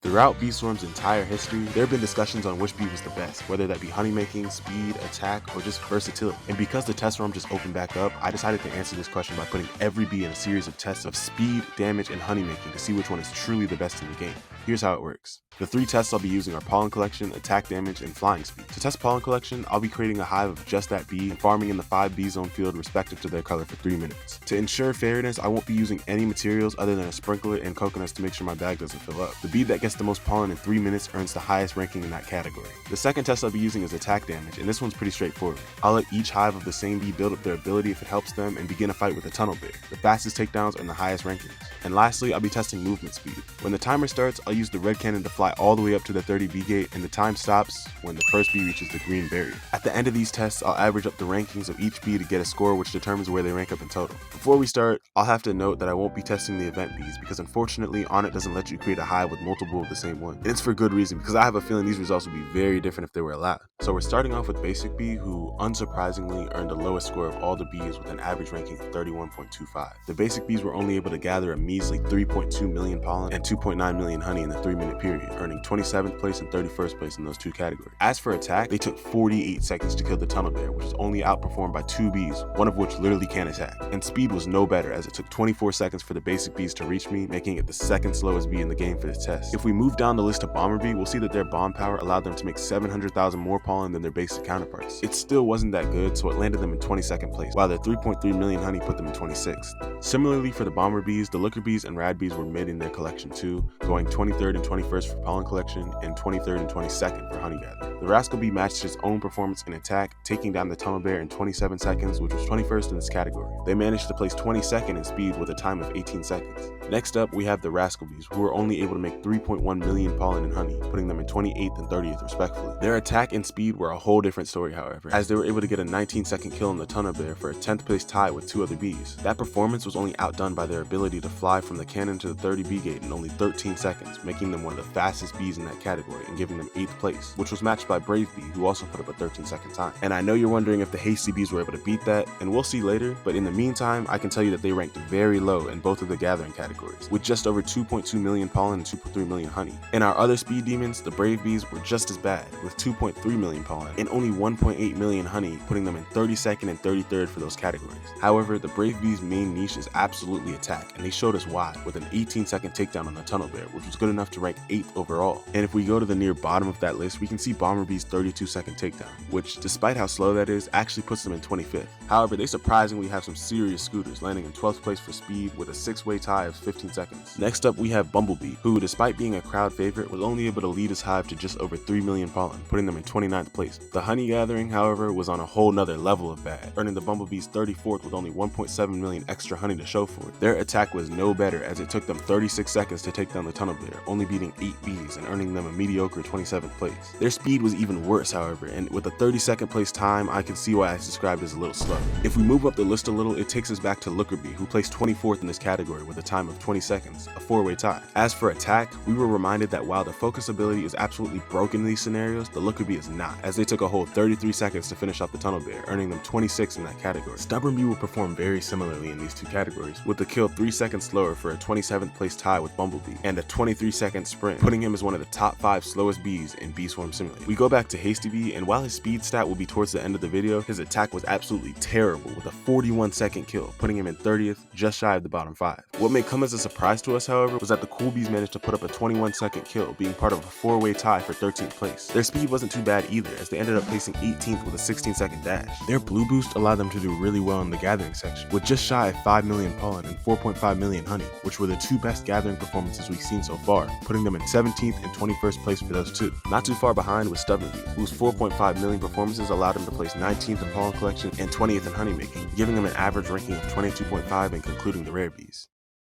Throughout bee swarm's entire history, there have been discussions on which bee was the best, whether that be honeymaking, speed, attack, or just versatility. And because the test swarm just opened back up, I decided to answer this question by putting every bee in a series of tests of speed, damage, and honeymaking to see which one is truly the best in the game. Here's how it works. The 3 tests I'll be using are pollen collection, attack damage, and flying speed. To test pollen collection, I'll be creating a hive of just that bee and farming in the 5 bee zone field respective to their color for 3 minutes. To ensure fairness, I won't be using any materials other than a sprinkler and coconuts to make sure my bag doesn't fill up. The bee that gets the most pollen in 3 minutes earns the highest ranking in that category. The second test I'll be using is attack damage, and this one's pretty straightforward. I'll let each hive of the same bee build up their ability if it helps them and begin a fight with a tunnel bear. The fastest takedowns earn the highest rankings. And lastly, I'll be testing movement speed. When the timer starts, I'll use the red cannon to fly all the way up to the 30 bee gate, and the time stops when the first bee reaches the green barrier. At the end of these tests, I'll average up the rankings of each bee to get a score which determines where they rank up in total. Before we start, I'll have to note that I won't be testing the event bees because unfortunately Onnit doesn't let you create a hive with multiple of the same one. And it's for good reason because I have a feeling these results would be very different if they were allowed. So we're starting off with Basic Bee, who unsurprisingly earned the lowest score of all the bees with an average ranking of 31.25. The Basic Bees were only able to gather a measly 3.2 million pollen and 2.9 million honey in the 3-minute period, earning 27th place and 31st place in those 2 categories. As for attack, they took 48 seconds to kill the tunnel bear, which was only outperformed by 2 bees, one of which literally can't attack. And speed was no better, as it took 24 seconds for the Basic Bees to reach me, making it the 2nd slowest bee in the game for this test. If we move down the list to Bomber Bee, we'll see that their bomb power allowed them to make 700,000 more pollen than their basic counterparts. It still wasn't that good, so it landed them in 22nd place, while their 3.3 million honey put them in 26th. Similarly for the Bomber Bees, the Looker Bees and Rad Bees were mid in their collection too, going 23rd and 21st for pollen collection and 23rd and 22nd for honey gathering. The Rascal Bee matched its own performance in attack, taking down the tunnel bear in 27 seconds, which was 21st in this category. They managed to place 22nd in speed with a time of 18 seconds. Next up, we have the Rascal Bees, who were only able to make 3.1 million pollen and honey, putting them in 28th and 30th respectively. Their attack and speed were a whole different story, however, as they were able to get a 19-second kill on the tunnel bear for a 10th place tie with 2 other bees. That performance was only outdone by their ability to fly from the cannon to the 30 bee gate in only 13 seconds, making them one of the fastest bees in that category and giving them 8th place, which was matched by Brave Bee, who also put up a 13-second time. And I know you're wondering if the Hasty Bees were able to beat that, and we'll see later, but in the meantime, I can tell you that they ranked very low in both of the gathering categories, with just over 2.2 million pollen and 2.3 million honey. In our other speed demons, the Brave Bees were just as bad, with 2.3 million pollen and only 1.8 million honey, putting them in 32nd and 33rd for those categories. However, the Brave Bees' main niche is absolutely attack, and they showed us why, with an 18-second takedown on the tunnel bear, which was good enough to rank 8th overall. And if we go to the near bottom of that list, we can see Bomber Bee's 32-second takedown, which, despite how slow that is, actually puts them in 25th. However, they surprisingly have some serious scooters, landing in 12th place for speed with a 6-way tie of 15 seconds. Next up, we have Bumblebee, who, despite being a crowd favorite, was only able to lead his hive to just over 3 million pollen, putting them in 29th place. The honey gathering, however, was on a whole nother level of bad, earning the Bumblebees 34th with only 1.7 million extra honey to show for it. Their attack was no better, as it took them 36 seconds to take down the tunnel bear, only beating 8 bees and earning them a mediocre 27th place. Their speed was even worse, however, and with a 32nd place time, I can see why it's described as a little slow. If we move up the list a little, it takes us back to Looker Bee, who placed 24th in this category with a time of 20 seconds, a 4-way tie. As for attack, we were reminded that while the focus ability is absolutely broken in these scenarios, the Looker Bee is not, as they took a whole 33 seconds to finish off the tunnel bear, earning them 26 in that category. Stubborn Bee will perform very similarly in these 2 categories, with the kill 3 seconds slower for a 27th place tie with Bumblebee, and a 23-second sprint, putting him as one of the top 5 slowest bees in Bee Swarm Simulator. We go back to Hasty Bee, and while his speed stat will be towards the end of the video, his attack was absolutely terrible with a 41-second kill, putting him in 30th, just shy of the bottom 5. What may come as a surprise to us, however, was that the Cool Bees managed to put up a 21-second kill, being part of a 4-way tie for 13th place. Their speed wasn't too bad either, as they ended up placing 18th with a 16-second dash. Their Blue Boost allowed them to do really well in the gathering section, with just shy of 5 million pollen and 4.5 million honey, which were the 2 best gathering performances we've seen so far, putting them in 17th and 21st place for those 2. Not too far behind was Stubborn Bee, whose 4.5 million performances allowed him to place 19th in pollen collection and 20th in honey making, giving him an average ranking of 22.5 and concluding the Rare Bees.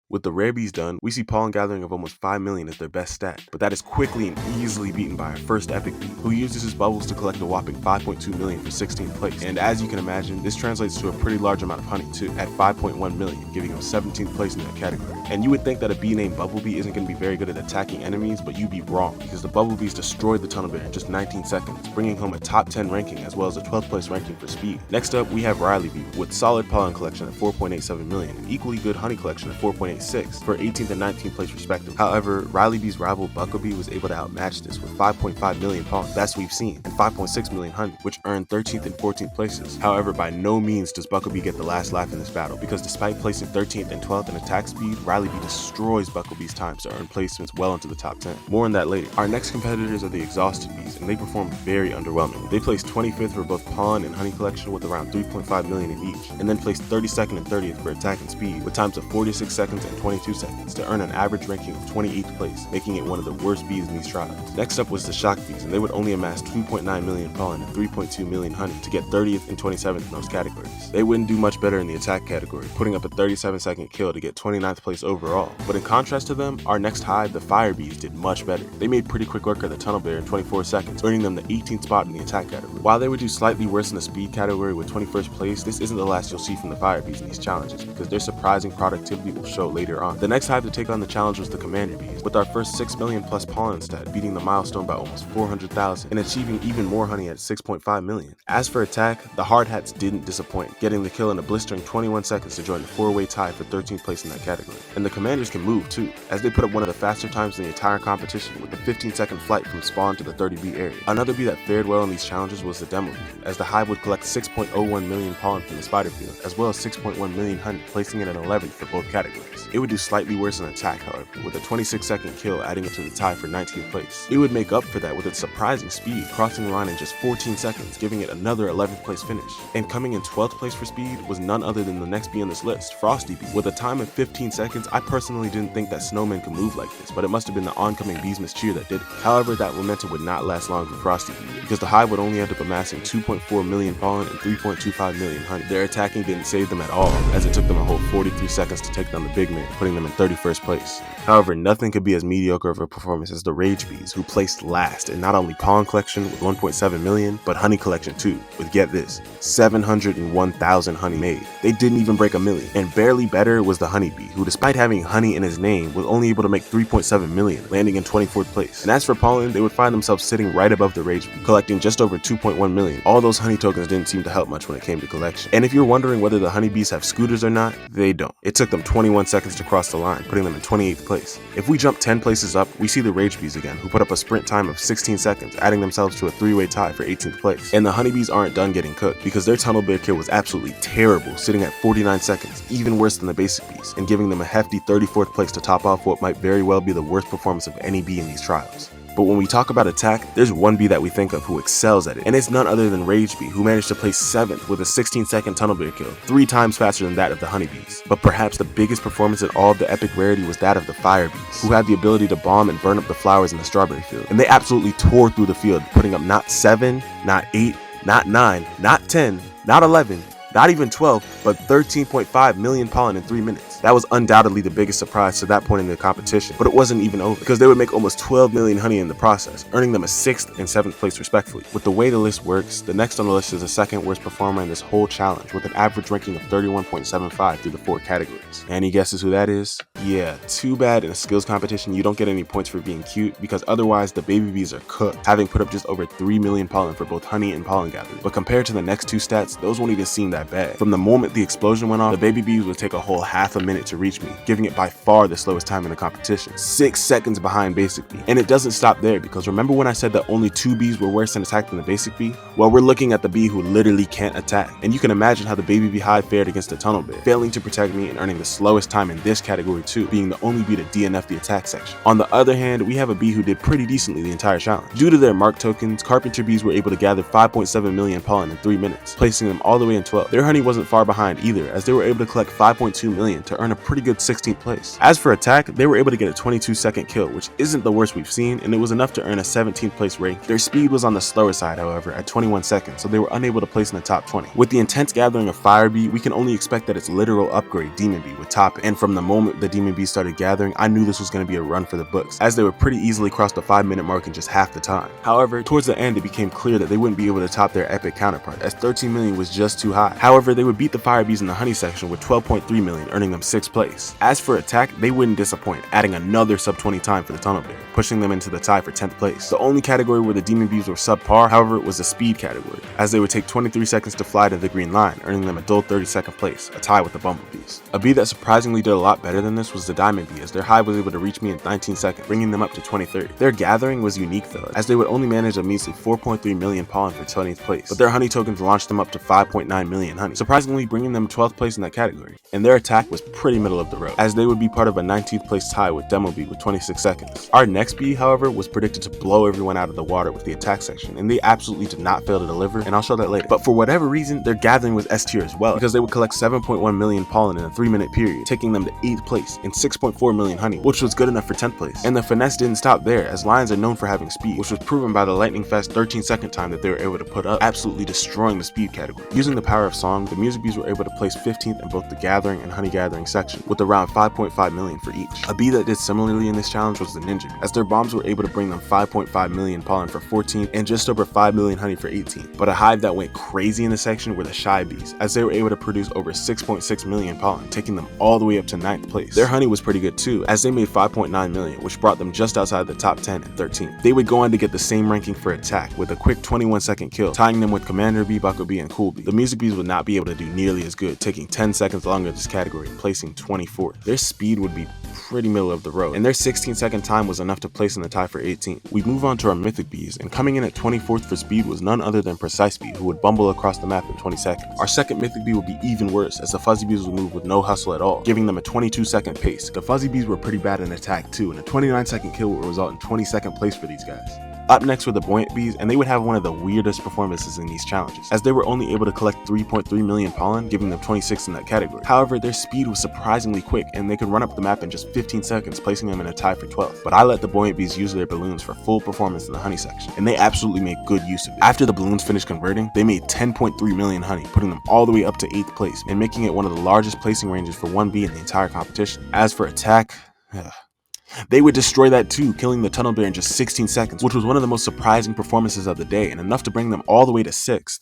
With the Rare Bees done, we see pollen gathering of almost 5 million as their best stat, but that is quickly and easily beaten by our first Epic Bee, who uses his bubbles to collect a whopping 5.2 million for 16th place. And as you can imagine, this translates to a pretty large amount of honey too, at 5.1 million, giving him 17th place in that category. And you would think that a bee named Bumblebee isn't going to be very good at attacking enemies, but you'd be wrong, because the Bumblebees destroyed the tunnel bear in just 19 seconds, bringing home a top 10 ranking as well as a 12th place ranking for speed. Next up, we have Riley Bee, with solid pollen collection at 4.87 million, and equally good honey collection at 4.8 4.6 for 18th and 19th place respectively. However, Riley Bee's rival Bucklebee was able to outmatch this with 5.5 million pollen, best we've seen, and 5.6 million honey, which earned 13th and 14th places. However, by no means does Bucklebee get the last laugh in this battle, because despite placing 13th and 12th in attack speed, Riley Bee destroys Bucklebee's times to earn placements well into the top 10. More on that later. Our next competitors are the Exhausted Bees, and they performed very underwhelmingly. They placed 25th for both pollen and honey collection with around 3.5 million in each, and then placed 32nd and 30th for attack and speed with times of 46 seconds and 22 seconds to earn an average ranking of 28th place, making it one of the worst bees in these trials. Next up was the Shock Bees, and they would only amass 2.9 million pollen and 3.2 million honey to get 30th and 27th in those categories. They wouldn't do much better in the attack category, putting up a 37-second kill to get 29th place overall. But in contrast to them, our next hive, the Fire Bees, did much better. They made pretty quick work of the Tunnel Bear in 24 seconds, earning them the 18th spot in the attack category. While they would do slightly worse in the speed category with 21st place, this isn't the last you'll see from the Fire Bees in these challenges, because their surprising productivity will show later on. The next hive to take on the challenge was the Commander Bees, with our first 6 million plus pollen stat beating the milestone by almost 400,000 and achieving even more honey at 6.5 million. As for attack, the Hard Hats didn't disappoint, getting the kill in a blistering 21 seconds to join the 4-way tie for 13th place in that category. And the Commanders can move too, as they put up one of the faster times in the entire competition with a 15-second flight from spawn to the 30B area. Another bee that fared well in these challenges was the Demo Bee, as the hive would collect 6.01 million pollen from the spider field, as well as 6.1 million honey, placing it at 11th for both categories. It would do slightly worse in attack, however, with a 26-second kill adding it to the tie for 19th place. It would make up for that with its surprising speed, crossing the line in just 14 seconds, giving it another 11th place finish. And coming in 12th place for speed was none other than the next bee on this list, Frosty Bee. With a time of 15 seconds, I personally didn't think that snowmen could move like this, but it must have been the oncoming Beesmas cheer that did it. However, that momentum would not last long for Frosty Bee, because the hive would only end up amassing 2.4 million pollen and 3.25 million honey. Their attacking didn't save them at all, as it took them a whole 43 seconds to take down the big man, putting them in 31st place. However, nothing could be as mediocre of a performance as the Rage Bees, who placed last in not only pollen collection with 1.7 million, but honey collection too, with, get this, 701,000 honey made. They didn't even break a million. And barely better was the Honey Bee, who despite having honey in his name, was only able to make 3.7 million, landing in 24th place. And as for pollen, they would find themselves sitting right above the Rage Bee, collecting just over 2.1 million. All those honey tokens didn't seem to help much when it came to collection. And if you're wondering whether the Honey Bees have scooters or not, they don't. It took them 21 seconds to cross the line, putting them in 28th place. If we jump 10 places up, we see the Rage Bees again, who put up a sprint time of 16 seconds, adding themselves to a 3-way tie for 18th place. And the Honey Bees aren't done getting cooked, because their Tunnel Bear kill was absolutely terrible, sitting at 49 seconds, even worse than the Basic Bees, and giving them a hefty 34th place to top off what might very well be the worst performance of any bee in these trials. But when we talk about attack, there's one bee that we think of who excels at it, and it's none other than Rage Bee, who managed to place 7th with a 16-second Tunnel Bear kill, 3 times faster than that of the Honey Bees. But perhaps the biggest performance in all of the epic rarity was that of the Fire Bees, who had the ability to bomb and burn up the flowers in the strawberry field. And they absolutely tore through the field, putting up not 7, not 8, not 9, not 10, not 11, not even 12, but 13.5 million pollen in 3 minutes. That was undoubtedly the biggest surprise to that point in the competition, but it wasn't even over, because they would make almost 12 million honey in the process, earning them a 6th and 7th place respectively. With the way the list works, the next on the list is the second worst performer in this whole challenge, with an average ranking of 31.75 through the 4 categories. Any guesses who that is? Yeah, too bad in a skills competition you don't get any points for being cute, because otherwise the baby bees are cooked, having put up just over 3 million pollen for both honey and pollen gathering. But compared to the next 2 stats, those won't even seem that bad. From the moment the explosion went off, the baby bees would take a whole half a minute to reach me, giving it by far the slowest time in the competition, 6 seconds behind Basic Bee. And it doesn't stop there, because remember when I said that only 2 bees were worse in attack than the Basic Bee? Well, we're looking at the bee who literally can't attack, and you can imagine how the baby bee hive fared against the Tunnel Bear, failing to protect me and earning the slowest time in this category too, being the only bee to DNF the attack section. On the other hand, we have a bee who did pretty decently the entire challenge. Due to their mark tokens, Carpenter bees were able to gather 5.7 million pollen in 3 minutes, placing them all the way in 12th. Their honey wasn't far behind either, as they were able to collect 5.2 million to earn a pretty good 16th place. As for attack, they were able to get a 22-second kill, which isn't the worst we've seen, and it was enough to earn a 17th place rank. Their speed was on the slower side, however, at 21 seconds, so they were unable to place in the top 20. With the intense gathering of Fire Bee, we can only expect that its literal upgrade, Demon Bee, would top it. And from the moment the Demon Bee started gathering, I knew this was going to be a run for the books, as they would pretty easily cross the 5-minute mark in just half the time. However, towards the end, it became clear that they wouldn't be able to top their epic counterpart, as 13 million was just too high. However, they would beat the Fire Bees in the honey section with 12.3 million, earning them 6th place. As for attack, they wouldn't disappoint, adding another sub 20 time for the tunnel bear, pushing them into the tie for 10th place. The only category where the demon bees were subpar, however, was the speed category, as they would take 23 seconds to fly to the green line, earning them a dull 32nd place, a tie with the bumblebees. A bee that surprisingly did a lot better than this was the diamond bee, as their hive was able to reach me in 19 seconds, bringing them up to 23rd. Their gathering was unique though, as they would only manage a measly 4.3 million pollen for 20th place, but their honey tokens launched them up to 5.9 million honey, surprisingly bringing them 12th place in that category. And their attack was pretty middle of the road, as they would be part of a 19th place tie with Demo Bee with 26 seconds. Our next bee, however, was predicted to blow everyone out of the water with the attack section, and they absolutely did not fail to deliver, and I'll show that later. But for whatever reason, their gathering was S tier as well, because they would collect 7.1 million pollen in a 3-minute period, taking them to 8th place and 6.4 million honey, which was good enough for 10th place. And the finesse didn't stop there, as lions are known for having speed, which was proven by the lightning fast 13-second time that they were able to put up, absolutely destroying the speed category. Using the power of song, the music bees were able to place 15th in both the gathering and honey gathering section, with around 5.5 million for each. A bee that did similarly in this challenge was the ninja, as their bombs were able to bring them 5.5 million pollen for 14th and just over 5 million honey for 18th. But a hive that went crazy in this section were the shy bees, as they were able to produce over 6.6 million pollen, taking them all the way up to 9th place. Their honey was pretty good too, as they made 5.9 million, which brought them just outside the top 10 and 13th. They would go on to get the same ranking for attack, with a quick 21-second kill, tying them with Commander Bee, Bucko Bee, and Cool Bee. The music bees would not be able to do nearly as good, taking 10 seconds longer in this category, placing 24th. Their speed would be pretty middle of the road, and their 16-second time was enough to place in the tie for 18th. We move on to our Mythic Bees, and coming in at 24th for speed was none other than Precise Bee, who would bumble across the map in 20 seconds. Our second Mythic Bee would be even worse, as the Fuzzy Bees would move with no hustle at all, giving them a 22-second pace. The Fuzzy Bees were pretty bad in attack too, and a 29-second kill would result in 22nd place for these guys. Up next were the Buoyant Bees, and they would have one of the weirdest performances in these challenges, as they were only able to collect 3.3 million pollen, giving them 26th in that category. However, their speed was surprisingly quick, and they could run up the map in just 15 seconds, placing them in a tie for 12th. But I let the Buoyant Bees use their balloons for full performance in the honey section, and they absolutely made good use of it. After the balloons finished converting, they made 10.3 million honey, putting them all the way up to 8th place, and making it one of the largest placing ranges for one bee in the entire competition. As for attack, they would destroy that too, killing the tunnel bear in just 16 seconds, which was one of the most surprising performances of the day, and enough to bring them all the way to 6th.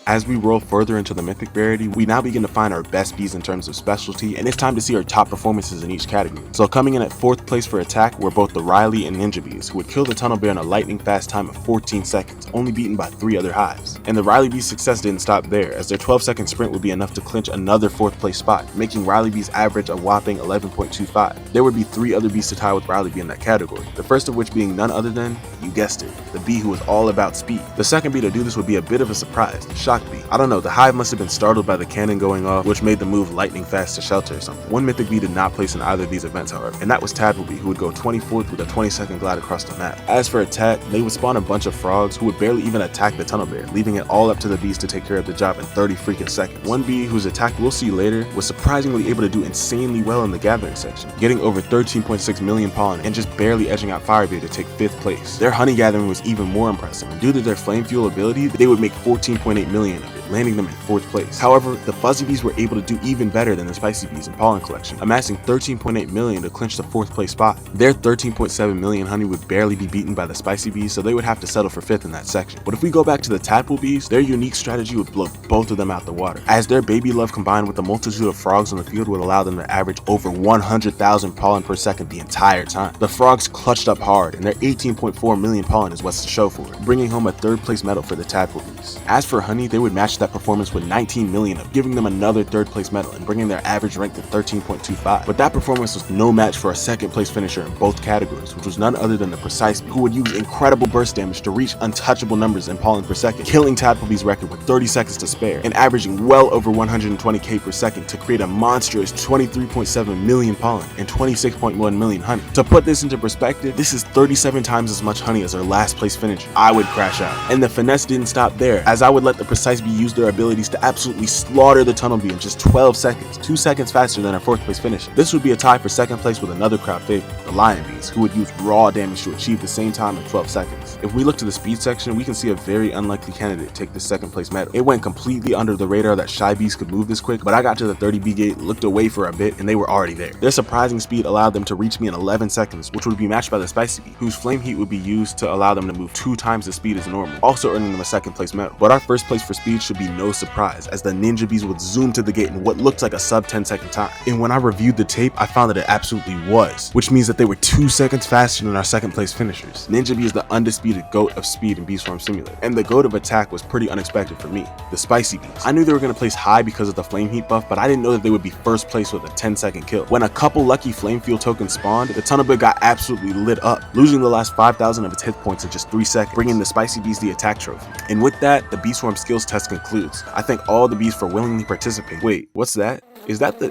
As we roll further into the mythic rarity, we now begin to find our best bees in terms of specialty, and it's time to see our top performances in each category. So coming in at 4th place for attack were both the Riley and Ninja Bees, who would kill the tunnel bear in a lightning fast time of 14 seconds, only beaten by 3 other hives. And the Riley Bees' success didn't stop there, as their 12-second sprint would be enough to clinch another 4th place spot, making Riley Bees average a whopping 11.25. There would be 3 other bees to tie with Riley Bee in that category, the first of which being none other than, you guessed it, the bee who was all about speed. The second bee to do this would be a bit of a surprise, the Shock Bee. I don't know, the hive must have been startled by the cannon going off, which made them move lightning fast to shelter or something. One mythic bee did not place in either of these events, however, and that was Tadpole Bee, who would go 24th with a 20-second glide across the map. As for attack, they would spawn a bunch of frogs who would barely even attack the tunnel bear, leaving it all up to the bees to take care of the job in 30 freaking seconds. One bee whose attack we'll see later was surprisingly able to do insanely well in the gathering section, getting over 13.6 million pollen and just barely edging out Firebee to take 5th place. Their honey gathering was even more impressive, and due to their flame fuel ability, they would make 14.8 million of it, landing them in 4th place. However, the Fuzzy Bees were able to do even better than the Spicy Bees in pollen collection, amassing 13.8 million to clinch the 4th place spot. Their 13.7 million honey would barely be beaten by the Spicy Bees, so they would have to settle for 5th in that section. But if we go back to the Tadpole Bees, their unique strategy would blow both of them out the water, as their baby love combined with the multitude of frogs on the field would allow them to average over 100,000 pollen per second the entire time. The frogs clutched up hard, and their 18.4 million pollen is what's to show for it, bringing home a 3rd place medal for the Tadpole Bees. As for honey, they would match that performance with 19 million of, giving them another 3rd place medal and bringing their average rank to 13.25. But that performance was no match for a 2nd place finisher in both categories, which was none other than the Precise Bee, who would use incredible burst damage to reach untouchable numbers in pollen per second, killing Tadpole Bee's record with 30 seconds to spare and averaging well over 120k per second to create a monstrous 23.7 million pollen and 26.1 million honey. To put this into perspective, this is 37 times as much honey as our last place finisher. I would crash out. And the finesse didn't stop there, as I would let the Precise Bee use their abilities to absolutely slaughter the tunnel bee in just 12 seconds, 2 seconds faster than our 4th place finisher. This would be a tie for 2nd place with another crowd favorite, the Lion Bees, who would use raw damage to achieve the same time in 12 seconds. If we look to the speed section, we can see a very unlikely candidate take the 2nd place medal. It went completely under the radar that Shy Bees could move this quick, but I got to the 30 bee gate, looked away for a bit, and they were already there. Their surprising speed allowed them to reach me in 11 seconds, which would be matched by the Spicy Bee, whose flame heat would be used to allow them to move 2 times the speed as normal, also earning them a 2nd place medal. But our 1st place for speed should should be no surprise, as the Ninja Bees would zoom to the gate in what looked like a sub 10-second time. And when I reviewed the tape, I found that it absolutely was, which means that they were 2 seconds faster than our second place finishers. Ninja Bee is the undisputed GOAT of speed in Beeswarm Simulator, and the GOAT of attack was pretty unexpected for me, the Spicy Bees. I knew they were going to place high because of the flame heat buff, but I didn't know that they would be first place with a 10-second kill. When a couple lucky flame fuel tokens spawned, the tunnel bit got absolutely lit up, losing the last 5,000 of its hit points in just 3 seconds, bringing the Spicy Bees the attack trophy. And with that, the Beeswarm skills test concludes. I thank all the bees for willingly participating. Wait, what's that? Is that the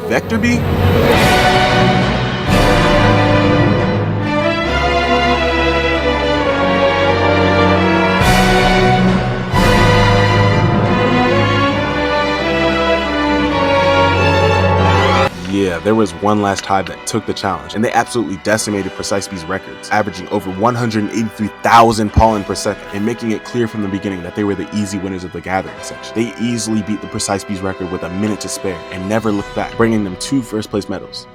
Vector Bee? Yeah, there was one last hive that took the challenge, and they absolutely decimated Precise Bee's records, averaging over 183,000 pollen per second, and making it clear from the beginning that they were the easy winners of the gathering section. They easily beat the Precise Bee's record with a minute to spare, and never looked back, bringing them 2 first place medals.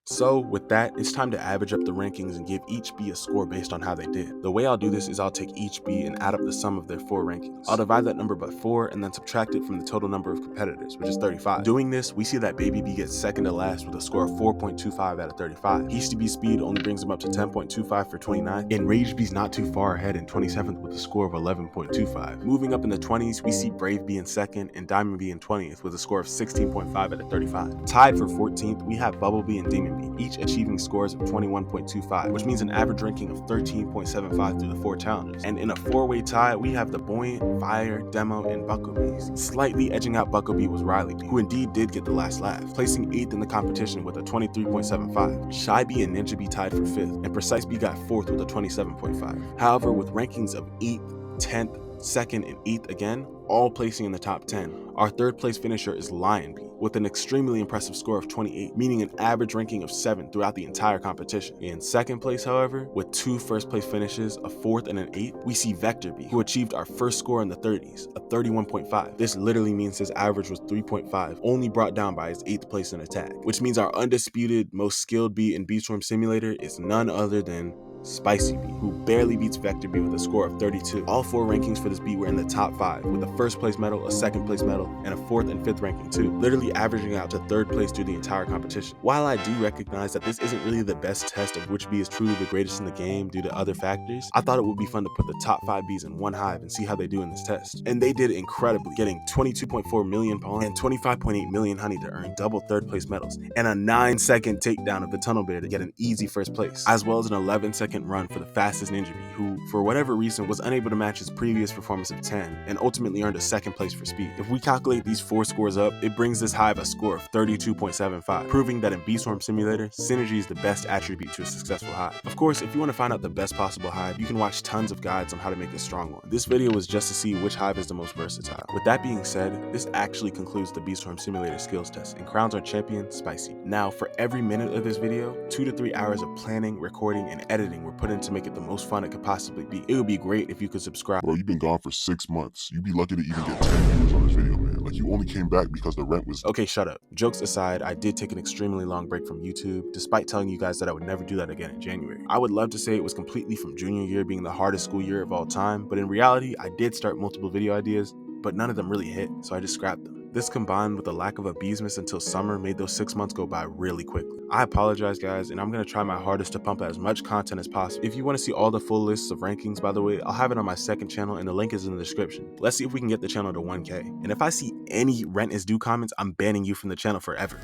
So with that, it's time to average up the rankings and give each bee a score based on how they did. The way I'll do this is I'll take each bee and add up the sum of their 4 rankings. I'll divide that number by 4 and then subtract it from the total number of competitors, which is 35. Doing this, we see that Baby Bee gets second to last with a score of 4.25 out of 35. Hasty Bee's speed only brings him up to 10.25 for 29, and Rage Bee's not too far ahead in 27th with a score of 11.25. Moving up in the 20s, we see Brave Bee in 2nd and Diamond Bee in 20th with a score of 16.5 out of 35. Tied for 14th, we have Bubble Bee and Demon Bee, each achieving scores of 21.25, which means an average ranking of 13.75 through the 4 challenges. And in a 4-way tie, we have the Buoyant, Fire, Demo, and Bucko Bees. Slightly edging out Bucko Bee was Riley Bee, who indeed did get the last laugh, placing 8th in the competition with a 23.75. Shy Bee and Ninja Bee tied for 5th, and Precise Bee got 4th with a 27.5. However, with rankings of 8th, 10th, 2nd, and 8th again, all placing in the top 10, our 3rd place finisher is Lion Bee, with an extremely impressive score of 28, meaning an average ranking of 7 throughout the entire competition. In 2nd place, however, with 2 first place finishes, a 4th and an 8th, we see Vector Bee, who achieved our first score in the 30s, a 31.5. This literally means his average was 3.5, only brought down by his 8th place in attack, which means our undisputed most skilled bee in Beeswarm Simulator is none other than Spicy Bee, who barely beats Vector Bee with a score of 32. All 4 rankings for this bee were in the top 5, with a 1st place medal, a 2nd place medal, and a 4th and 5th ranking too, literally averaging out to 3rd place through the entire competition. While I do recognize that this isn't really the best test of which bee is truly the greatest in the game due to other factors, I thought it would be fun to put the top 5 bees in one hive and see how they do in this test. And they did incredibly, getting 22.4 million pollen and 25.8 million honey to earn double 3rd place medals, and a 9-second takedown of the tunnel bear to get an easy 1st place, as well as an 11-second run for the fastest Ninja Bee, who, for whatever reason, was unable to match his previous performance of 10, and ultimately earned a 2nd place for speed. If we calculate these 4 scores up, it brings this hive a score of 32.75, proving that in Beeswarm Simulator, synergy is the best attribute to a successful hive. Of course, if you want to find out the best possible hive, you can watch tons of guides on how to make a strong one. This video was just to see which hive is the most versatile. With that being said, this actually concludes the Beeswarm Simulator skills test and crowns our champion, Spicy. Now, for every minute of this video, 2 to 3 hours of planning, recording, and editing were put into make it the most fun it could possibly be. It would be great if you could subscribe. Bro, you've been gone for 6 months. You'd be lucky to even get 10 views on this video, man. Like, you only came back because the rent was... Okay, shut up. Jokes aside, I did take an extremely long break from YouTube, despite telling you guys that I would never do that again in January. I would love to say it was completely from junior year being the hardest school year of all time, but in reality, I did start multiple video ideas, but none of them really hit, so I just scrapped them. This combined with the lack of a Beesmas until summer made those 6 months go by really quickly. I apologize, guys, and I'm going to try my hardest to pump out as much content as possible. If you want to see all the full lists of rankings, by the way, I'll have it on my 2nd channel and the link is in the description. Let's see if we can get the channel to 1K. And if I see any rent is due comments, I'm banning you from the channel forever.